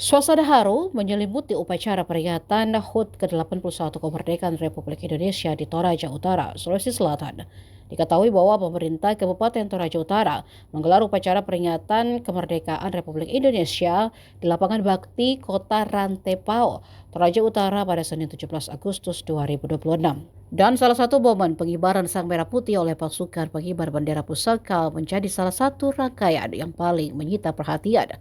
Suasana haru menyelimuti upacara peringatan HUT ke-81 kemerdekaan Republik Indonesia di Toraja Utara, Sulawesi Selatan. Diketahui bahwa pemerintah Kabupaten Toraja Utara menggelar upacara peringatan kemerdekaan Republik Indonesia di lapangan Bakti Kota Rantepao, Toraja Utara pada Senin 17 Agustus 2026. Dan salah satu momen pengibaran Sang Merah Putih oleh pasukan pengibar bendera pusaka menjadi salah satu rangkaian yang paling menyita perhatian.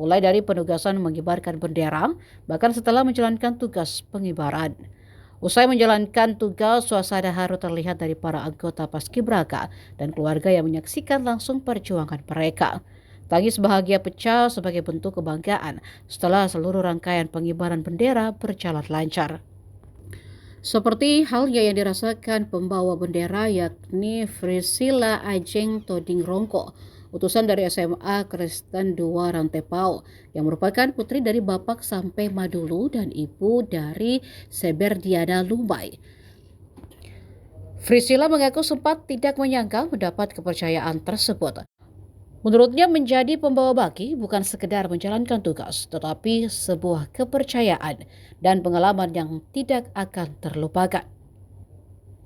Mulai dari penugasan mengibarkan bendera, bahkan setelah menjalankan tugas pengibaran. Usai menjalankan tugas, suasana haru terlihat dari para anggota Paskibraka dan keluarga yang menyaksikan langsung perjuangan mereka. Tangis bahagia pecah sebagai bentuk kebanggaan setelah seluruh rangkaian pengibaran bendera berjalan lancar. Seperti halnya yang dirasakan pembawa bendera yakni Frisila Ajeng Toding Rongko, utusan dari SMA Kristen 2 Rantepao, yang merupakan putri dari Bapak sampai Madulu dan ibu dari Seberdiana Lumbai. Frisila mengaku sempat tidak menyangka mendapat kepercayaan tersebut. Menurutnya menjadi pembawa baki bukan sekedar menjalankan tugas, tetapi sebuah kepercayaan dan pengalaman yang tidak akan terlupakan.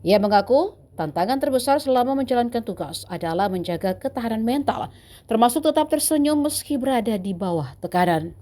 Ia mengaku tantangan terbesar selama menjalankan tugas adalah menjaga ketahanan mental, termasuk tetap tersenyum meski berada di bawah tekanan.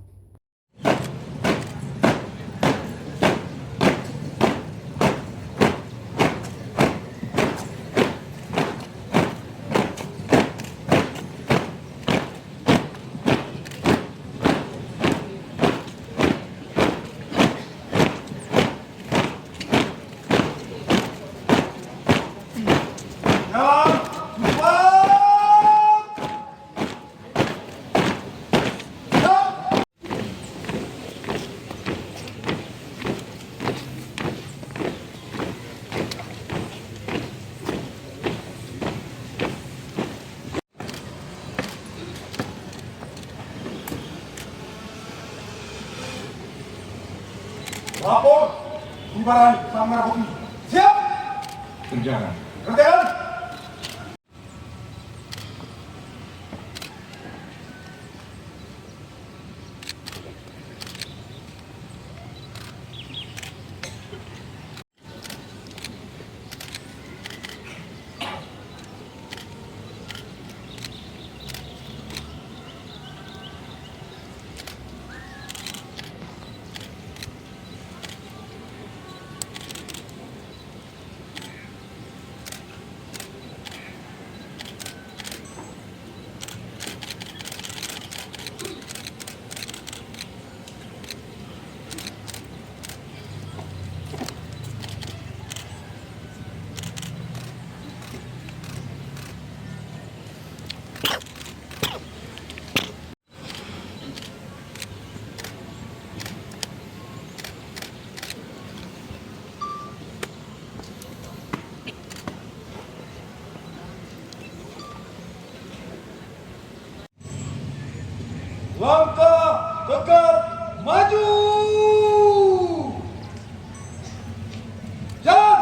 Lapor, pengibaran Sang Merah Putih. Siap! Kerjaan. Kerjaan! Langkah tegap maju. Jalan.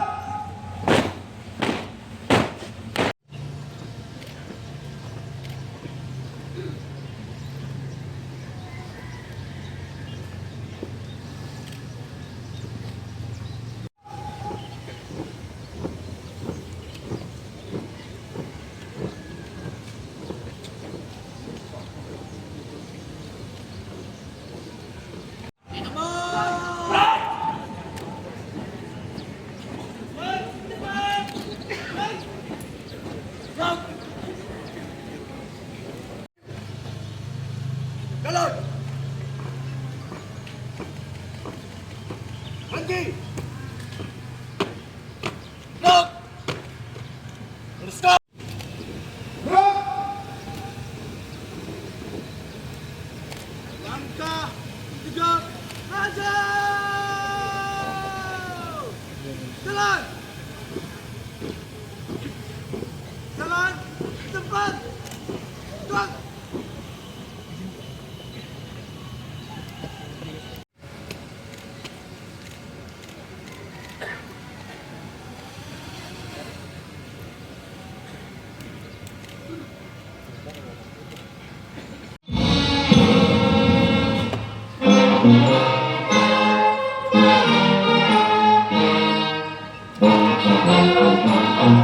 Jalan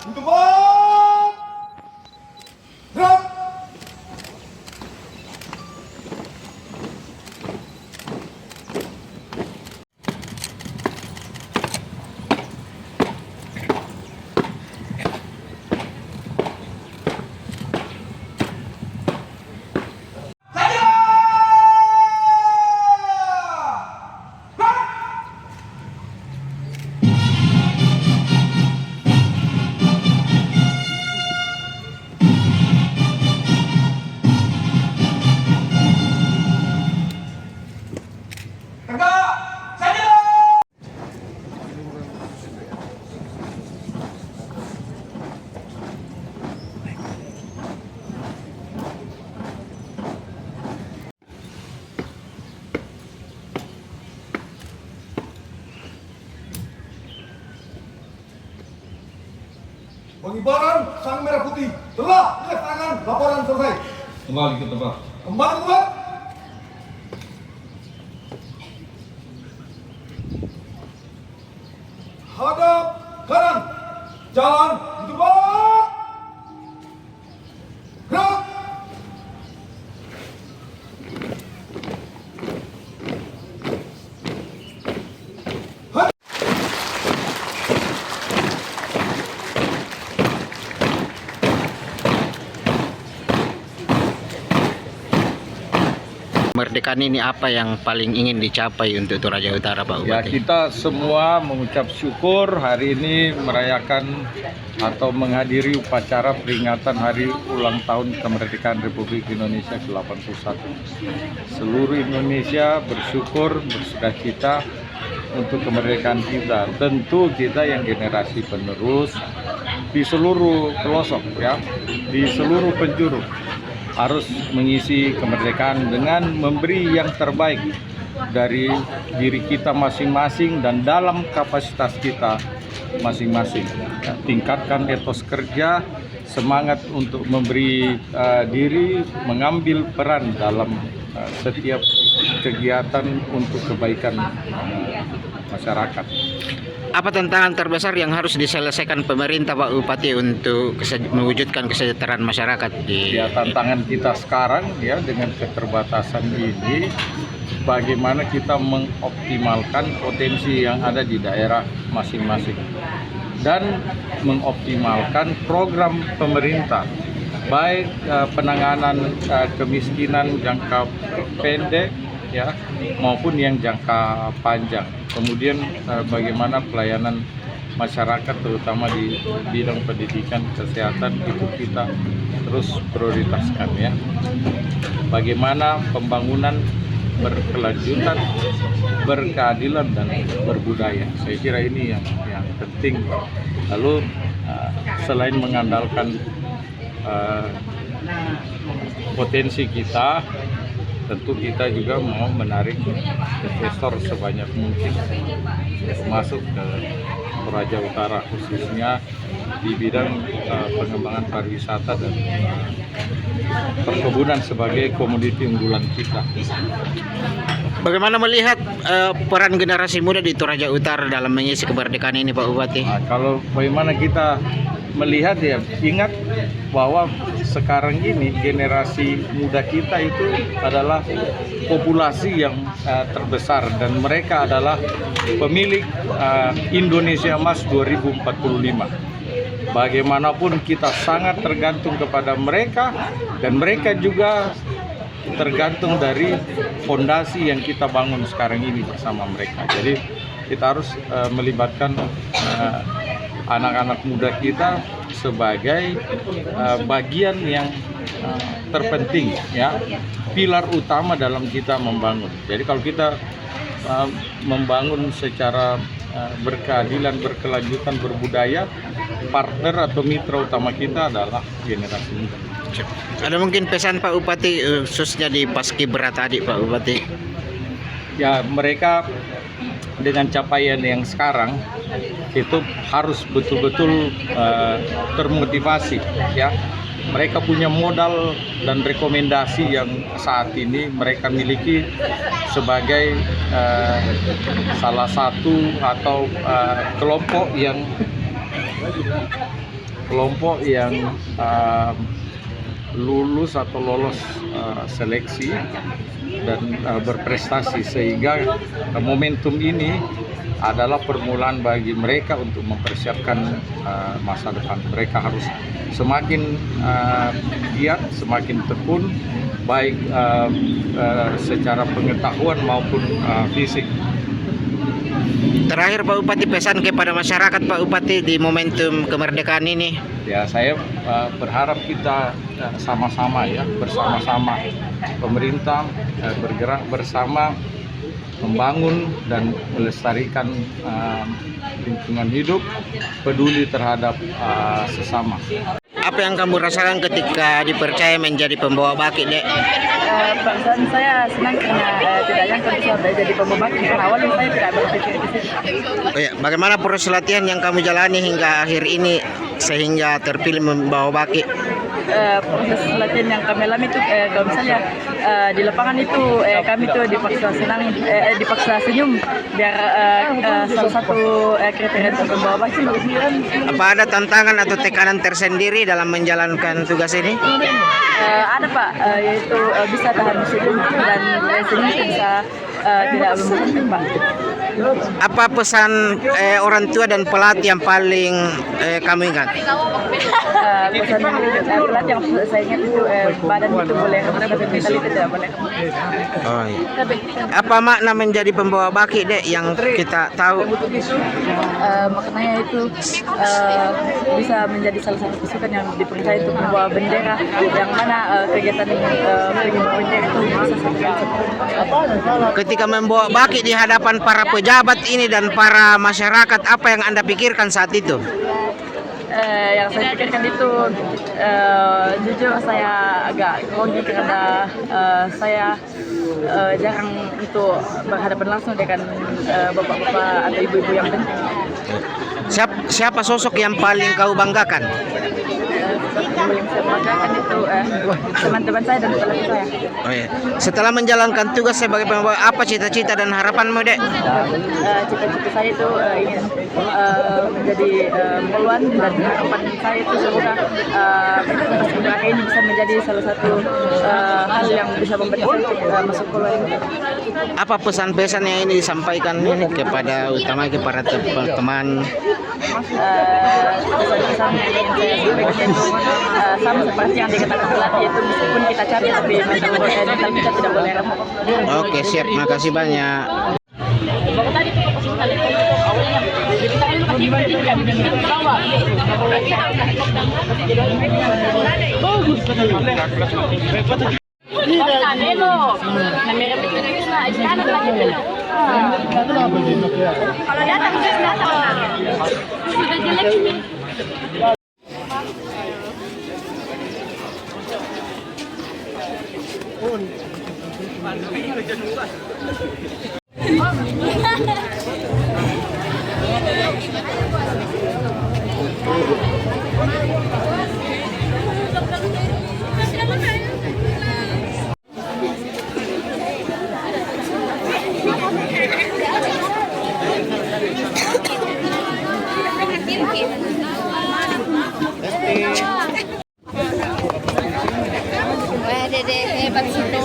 di tempat. Gerak. Tegak. Saja. Pengibaran sang merah putih telah dilaksanakan. Laporan selesai. Kembali ke tempat. Kembali ke tempat. Hadap kanan. Jalan di tempat. Gerak. Kemerdekaan ini apa yang paling ingin dicapai untuk Toraja Utara, Pak Ya, Bupati? kita semua mengucap syukur hari ini merayakan atau menghadiri upacara peringatan hari ulang tahun kemerdekaan Republik Indonesia ke-81. Seluruh Indonesia bersyukur, bersukacita untuk kemerdekaan kita. Tentu kita yang generasi penerus di seluruh pelosok ya, di seluruh penjuru harus mengisi kemerdekaan dengan memberi yang terbaik dari diri kita masing-masing dan dalam kapasitas kita masing-masing. Ya, tingkatkan etos kerja, semangat untuk memberi diri, mengambil peran dalam setiap kegiatan untuk kebaikan masyarakat. Apa tantangan terbesar yang harus diselesaikan pemerintah, Pak Bupati, untuk mewujudkan kesejahteraan masyarakat di Ya, tantangan kita sekarang ya dengan keterbatasan ini, bagaimana kita mengoptimalkan potensi yang ada di daerah masing-masing dan mengoptimalkan program pemerintah, baik penanganan kemiskinan jangka pendek ya maupun yang jangka panjang. Kemudian bagaimana pelayanan masyarakat terutama di bidang pendidikan, kesehatan itu kita terus prioritaskan ya. Bagaimana pembangunan berkelanjutan, berkeadilan dan berbudaya. Saya kira ini yang penting. Lalu selain mengandalkan potensi kita, tentu kita juga mau menarik investor sebanyak mungkin masuk ke Toraja Utara, khususnya di bidang pengembangan pariwisata dan perkebunan sebagai komoditi unggulan kita. Bagaimana melihat peran generasi muda di Toraja Utara dalam mengisi kemerdekaan ini, Pak Bupati? Nah, kalau bagaimana kita melihat ya, ingat bahwa sekarang ini generasi muda kita itu adalah populasi yang terbesar dan mereka adalah pemilik Indonesia Emas 2045. Bagaimanapun kita sangat tergantung kepada mereka dan mereka juga tergantung dari fondasi yang kita bangun sekarang ini bersama mereka. Jadi kita harus melibatkan anak-anak muda kita sebagai bagian yang terpenting ya, pilar utama dalam kita membangun. Jadi kalau kita membangun secara berkeadilan, berkelanjutan, berbudaya, partner atau mitra utama kita adalah generasi muda. Ada mungkin pesan Pak Bupati khususnya di Paskibraka tadi, Pak Bupati? Ya, mereka dengan capaian yang sekarang itu harus betul-betul termotivasi ya, mereka punya modal dan rekomendasi yang saat ini mereka miliki sebagai salah satu atau kelompok yang lulus atau lolos seleksi dan berprestasi, sehingga momentum ini adalah permulaan bagi mereka untuk mempersiapkan masa depan. Mereka harus semakin giat, semakin tekun, baik secara pengetahuan maupun fisik. Terakhir Pak Bupati, pesan kepada masyarakat Pak Bupati di momentum kemerdekaan ini. Ya, saya berharap kita sama-sama ya, bersama-sama pemerintah bergerak bersama membangun dan melestarikan lingkungan hidup, peduli terhadap sesama. Apa yang kamu rasakan ketika dipercaya menjadi pembawa baki, Dek? Perasaan saya senang karena tidak nyangka bisa jadi pembawa baki. Karena awalnya saya tidak berpikir di situ. Oh ya, bagaimana proses latihan yang kamu jalani hingga akhir ini sehingga terpilih membawa baki? Proses latihan yang kami alami itu kalau misalnya di lapangan itu kami tuh dipaksa senang, dipaksa senyum biar salah satu kriteria untuk membawa baki. Apa ada tantangan atau tekanan tersendiri dalam menjalankan tugas ini? Ada Pak, yaitu bisa tahan senyum dan senyum bisa tidak membosankan Pak. Apa pesan orang tua dan pelatih yang paling kamu ingat? Pesan pelatih yang saya ingat itu badan itu boleh remuk, tapi mental itu tidak boleh remuk. Oh, iya. Apa makna menjadi pembawa baki, Dek, yang kita tahu? Maknanya itu bisa menjadi salah satu pasukan yang dipercaya untuk membawa bendera, yang mana kegiatan pengibaran bendera itu bisa sampai. Ketika membawa baki di hadapan para pejabat ini dan para masyarakat, apa yang Anda pikirkan saat itu? Yang saya pikirkan itu jujur saya agak grogi karena saya jarang untuk berhadapan langsung dengan bapak-bapak atau ibu-ibu yang penting. Siapa sosok yang paling kau banggakan? Paling saya banggakan itu teman-teman saya dan pelatih saya. Oh, iya. Setelah menjalankan tugas sebagai pembawa, apa cita-cita dan harapanmu, Dek? Cita-cita saya itu ingin menjadi poluan, dan harapan saya itu semoga paski ini bisa menjadi salah satu hal yang bisa membuat saya untuk masuk poluan. Apa pesan-pesan yang ini disampaikan ini kepada utama kepada teman-teman? Pesan-pesan yang ingin saya sampaikan itu sama seperti yang dikatakan pelatih, itu meskipun kita cari tapi mental kita tidak boleh remuk. Oke, siap, makasih banyak. Kalau datang sudah jelek ini. Dede hebat situ.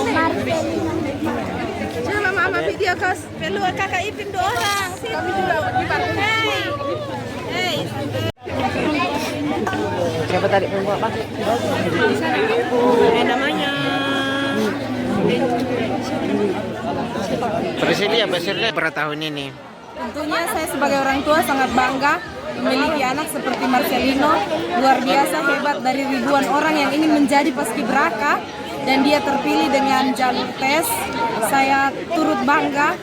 Coba mama video kos, perlu kakak Ipin 2 orang. Kami juga Hey. Siapa tadi pembawa baki? Namanya. Presidia pada tahun ini. Tentunya saya sebagai orang tua sangat bangga memiliki anak seperti Marcelino, luar biasa hebat, dari ribuan orang yang ingin menjadi paskibraka dan dia terpilih dengan jalur tes. Saya turut bangga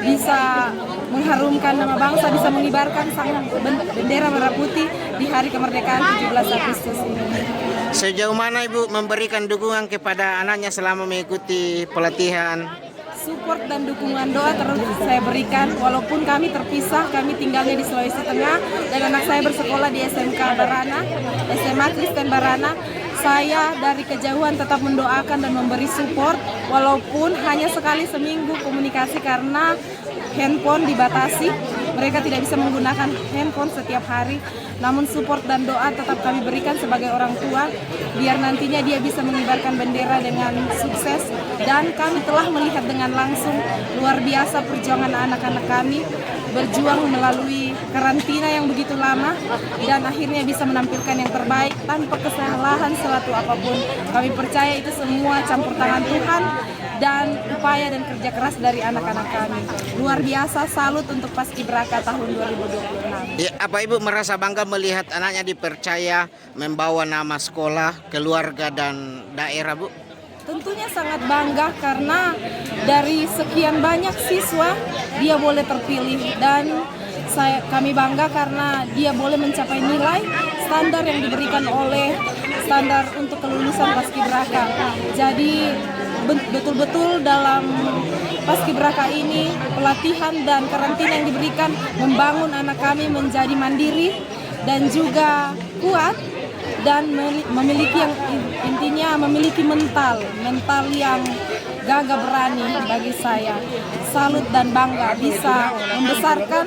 bisa mengharumkan nama bangsa, bisa mengibarkan sang bendera merah putih di hari kemerdekaan 17 Agustus ini. Sejauh mana Ibu memberikan dukungan kepada anaknya selama mengikuti pelatihan? Support dan dukungan doa terus saya berikan, walaupun kami terpisah, kami tinggalnya di Sulawesi Tengah dan anak saya bersekolah di SMK Barana, SMA Kristen Barana. saya dari kejauhan tetap mendoakan dan memberi support walaupun hanya sekali seminggu komunikasi karena handphone dibatasi. Mereka tidak bisa menggunakan handphone setiap hari. Namun support dan doa tetap kami berikan sebagai orang tua biar nantinya dia bisa mengibarkan bendera dengan sukses. Dan kami telah melihat dengan langsung luar biasa perjuangan anak-anak kami berjuang melalui karantina yang begitu lama dan akhirnya bisa menampilkan yang terbaik tanpa kesalahan suatu apapun. Kami percaya itu semua campur tangan Tuhan dan upaya dan kerja keras dari anak-anak kami. Luar biasa, salut untuk Paskibraka tahun 2026. Ya, apa Ibu merasa bangga melihat anaknya dipercaya membawa nama sekolah, keluarga dan daerah, Bu? Tentunya sangat bangga karena dari sekian banyak siswa dia boleh terpilih dan kami bangga karena dia boleh mencapai nilai standar yang diberikan oleh standar untuk kelulusan Paskibraka. Jadi betul-betul dalam Paskibraka ini pelatihan dan karantina yang diberikan membangun anak kami menjadi mandiri dan juga kuat dan memiliki yang intinya memiliki mental yang gagah berani. Bagi saya salut dan bangga bisa membesarkan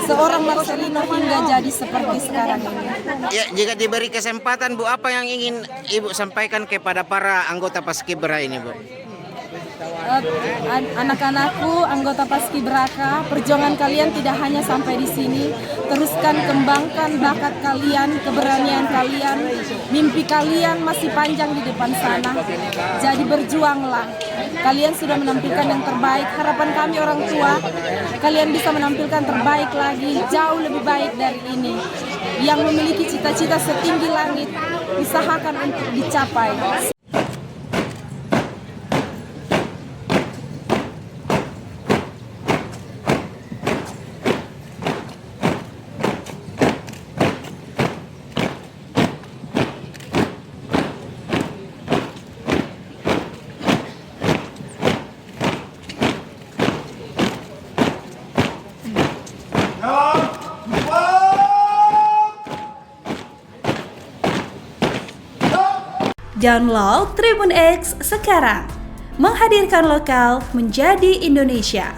seorang Marcelino hingga jadi seperti sekarang ini. Ya, jika diberi kesempatan Bu, apa yang ingin Ibu sampaikan kepada para anggota Paskibra ini, Bu? Anak-anakku, anggota Paskibraka, perjuangan kalian tidak hanya sampai di sini. Teruskan kembangkan bakat kalian, keberanian kalian, mimpi kalian masih panjang di depan sana. Jadi berjuanglah. Kalian sudah menampilkan yang terbaik. Harapan kami orang tua, kalian bisa menampilkan terbaik lagi, jauh lebih baik dari ini. Yang memiliki cita-cita setinggi langit, usahakan untuk dicapai. Download Tribun X sekarang, menghadirkan lokal menjadi Indonesia.